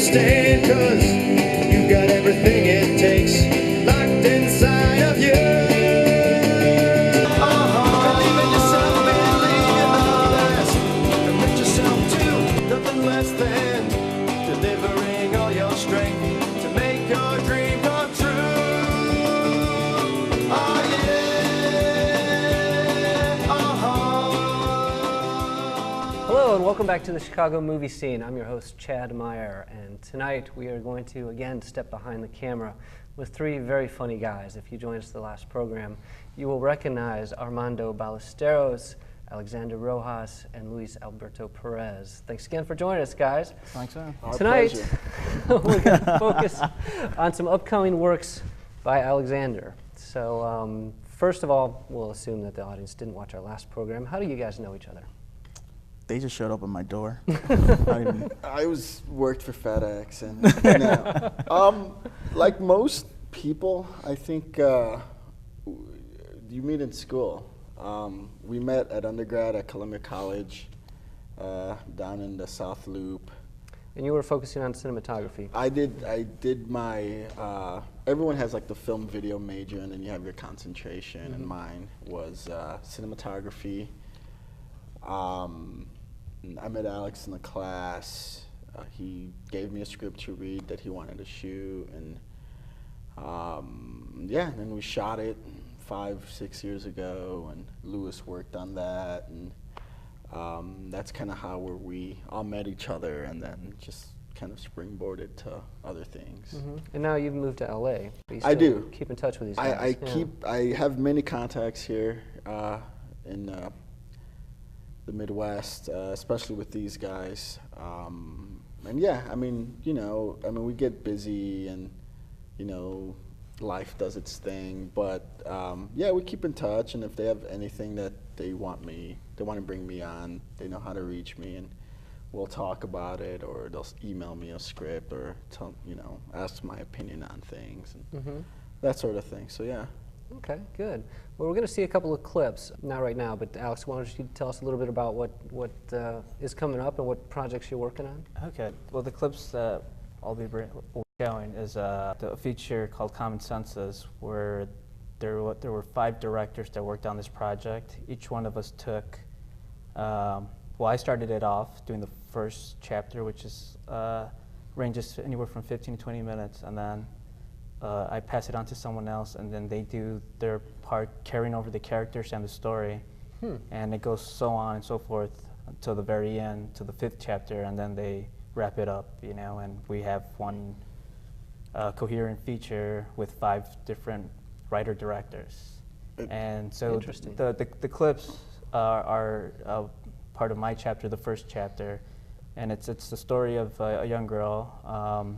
understand, 'cause you've got everything it takes locked inside of you. Believe in yourself, believe in others. Commit yourself to nothing less than delivering all your strength to make your dream come true. Oh yeah. Hello and welcome back to the Chicago movie scene. I'm your host, Chad Meyer, and tonight we are going to again step behind the camera with three very funny guys. If you joined us the last program, you will recognize Armando Ballesteros, Alexander Rojas, and Luis Alberto Perez. Thanks again for joining us, guys. Thanks, man. Tonight, we're going to focus on some upcoming works by Alexander. So, first of all, we'll assume that the audience didn't watch our last program. How do you guys know each other? They just showed up at my door. I worked for FedEx, and like most people, I think you meet in school. We met at undergrad at Columbia College, down in the South Loop. And you were focusing on cinematography. I did my. Everyone has like the film video major, and then you have your concentration. And mine was cinematography. I met Alex in the class. He gave me a script to read that he wanted to shoot, and then we shot it 5-6 years ago, and Lewis worked on that, and that's kind of how we all met each other, and then just kind of springboarded to other things. And now you've moved to LA. But you I still do. Keep in touch with these guys. I have many contacts here in the Midwest, especially with these guys. And yeah, we get busy, and life does its thing. But we keep in touch, and if they have anything that they want to bring me on, they know how to reach me, and we'll talk about it, or they'll email me a script, or ask my opinion on things, and that sort of thing. So yeah. Okay, good. Well, we're going to see a couple of clips, not right now, but Alex, why don't you tell us a little bit about what is coming up and what projects you're working on? Okay. Well, the clips that I'll be showing is a feature called Common Senses, where there were 5 directors that worked on this project. Each one of us took. I started it off doing the first chapter, which is ranges anywhere from 15 to 20 minutes, and then I pass it on to someone else, and then they do their part carrying over the characters and the story, and it goes so on and so forth until the very end, to the 5th chapter, and then they wrap it up, and we have one coherent feature with 5 different writer-directors. And so the clips are part of my chapter, the first chapter, and it's the story of a young girl,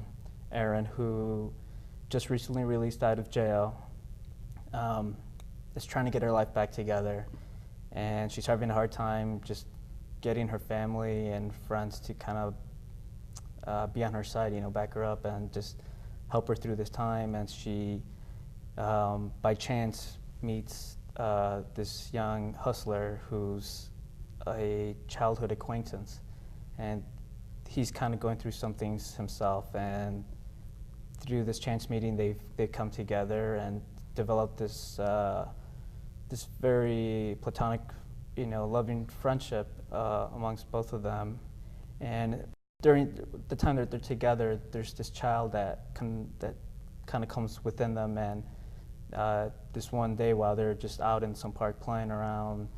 Erin, who just recently released out of jail, is trying to get her life back together, and she's having a hard time just getting her family and friends to kind of be on her side, back her up and just help her through this time. And she, by chance, meets this young hustler who's a childhood acquaintance, and he's kind of going through some things himself, and through this chance meeting, they've come together and developed this this very platonic, loving friendship amongst both of them. And during the time that they're together, there's this child that kind of comes within them. And this one day, while they're just out in some park playing around,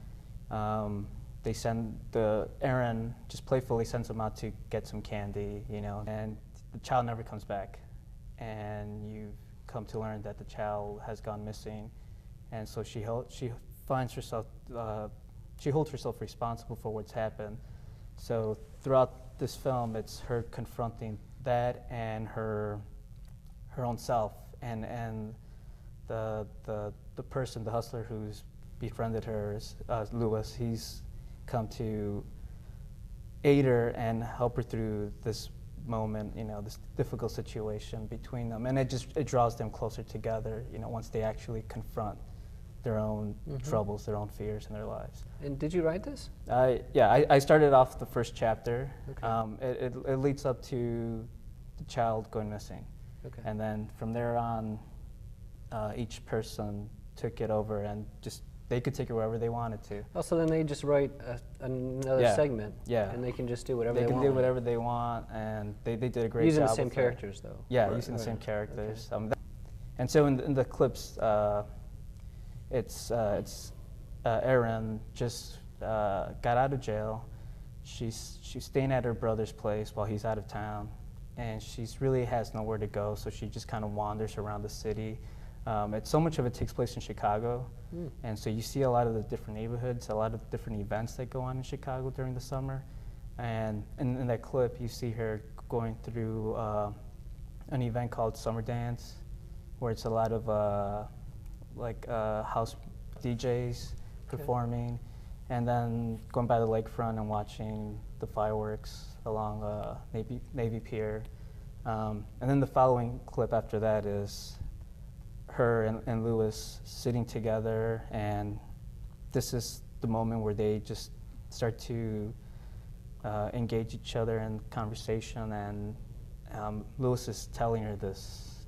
they send Erin just playfully sends them out to get some candy, and the child never comes back. And you come to learn that the child has gone missing, and so she finds herself, she holds herself responsible for what's happened. So throughout this film, it's her confronting that and her own self, and the person, the hustler who's befriended her, Lewis. He's come to aid her and help her through this moment, this difficult situation between them, and it draws them closer together, once they actually confront their own troubles, their own fears in their lives. And did you write this? I started off the first chapter. Okay. It leads up to the child going missing. Okay. And then from there on, each person took it over and just they could take it wherever they wanted to. Oh, so then they just write another Yeah. segment. Yeah. And they can just do whatever They they can want. do whatever they want, and they did a great Using job. the same with it. characters, though. Yeah, Right, using the same right. characters. And so in the clips, it's Erin just got out of jail. She's staying at her brother's place while he's out of town, and she's really has nowhere to go, so she just kind of wanders around the city. So much of it takes place in Chicago, and so you see a lot of the different neighborhoods, a lot of different events that go on in Chicago during the summer. And in that clip, you see her going through an event called Summer Dance, where it's a lot of house DJs performing, and then going by the lakefront and watching the fireworks along Navy Pier. And then the following clip after that is her and Lewis sitting together, and this is the moment where they just start to engage each other in conversation, and Lewis is telling her this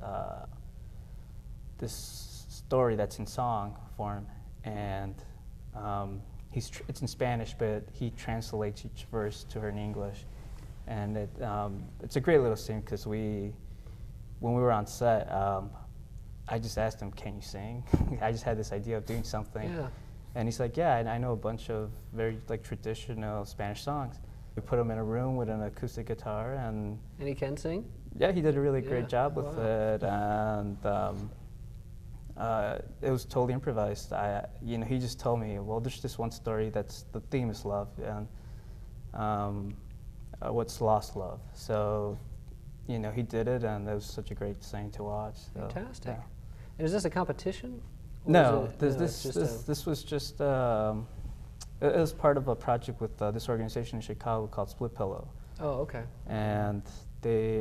story that's in song form, and it's in Spanish, but he translates each verse to her in English, and it's a great little scene because when we were on set, I just asked him, "Can you sing?" I just had this idea of doing something, Yeah. and he's like, "Yeah, I know a bunch of very traditional Spanish songs." We put him in a room with an acoustic guitar, and And he can sing? yeah, he did a really Yeah, great job with wow. it, and it was totally improvised. He just told me, "Well, there's this one story that's the theme is love, and what's lost love." So, he did it, and it was such a great thing to watch. So, Fantastic. yeah. And is this a competition? Or No, is it- it's just a- this was just it was part of a project with this organization in Chicago called Split Pillow, Oh, okay. and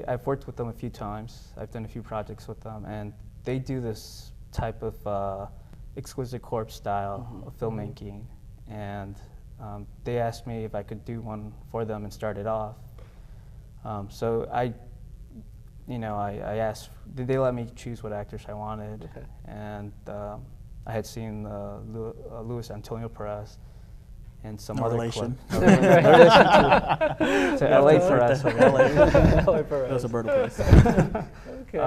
I've worked with them a few times. I've done a few projects with them, and they do this type of exquisite corpse style of filmmaking, and they asked me if I could do one for them and start it off. So I asked, did they let me choose what actors I wanted? Okay. And I had seen Luis Antonio Perez and some No other relation. clip. No relation to LA Right Perez. there. LA. Ellie Perez. That was Alberto Perez. Okay.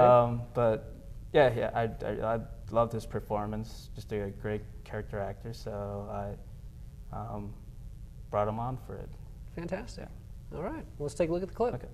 But yeah, I loved his performance. Just a great character actor, so I brought him on for it. Fantastic. All right. Well, let's take a look at the clip. Okay.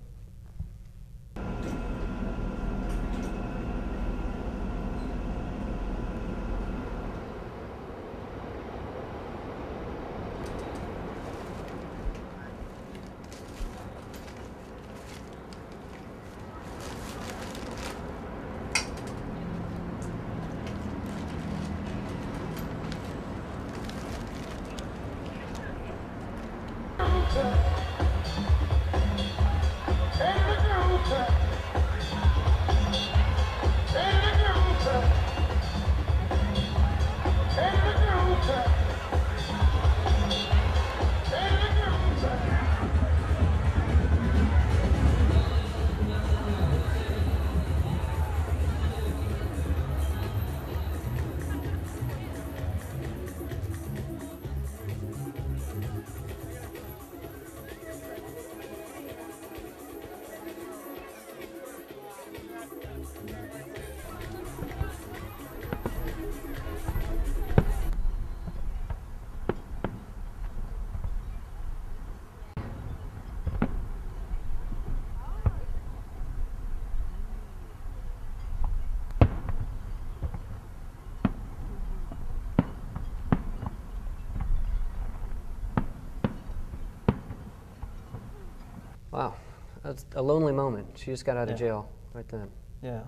Wow. That's a lonely moment. She just got out of Yeah. jail right then. Yeah.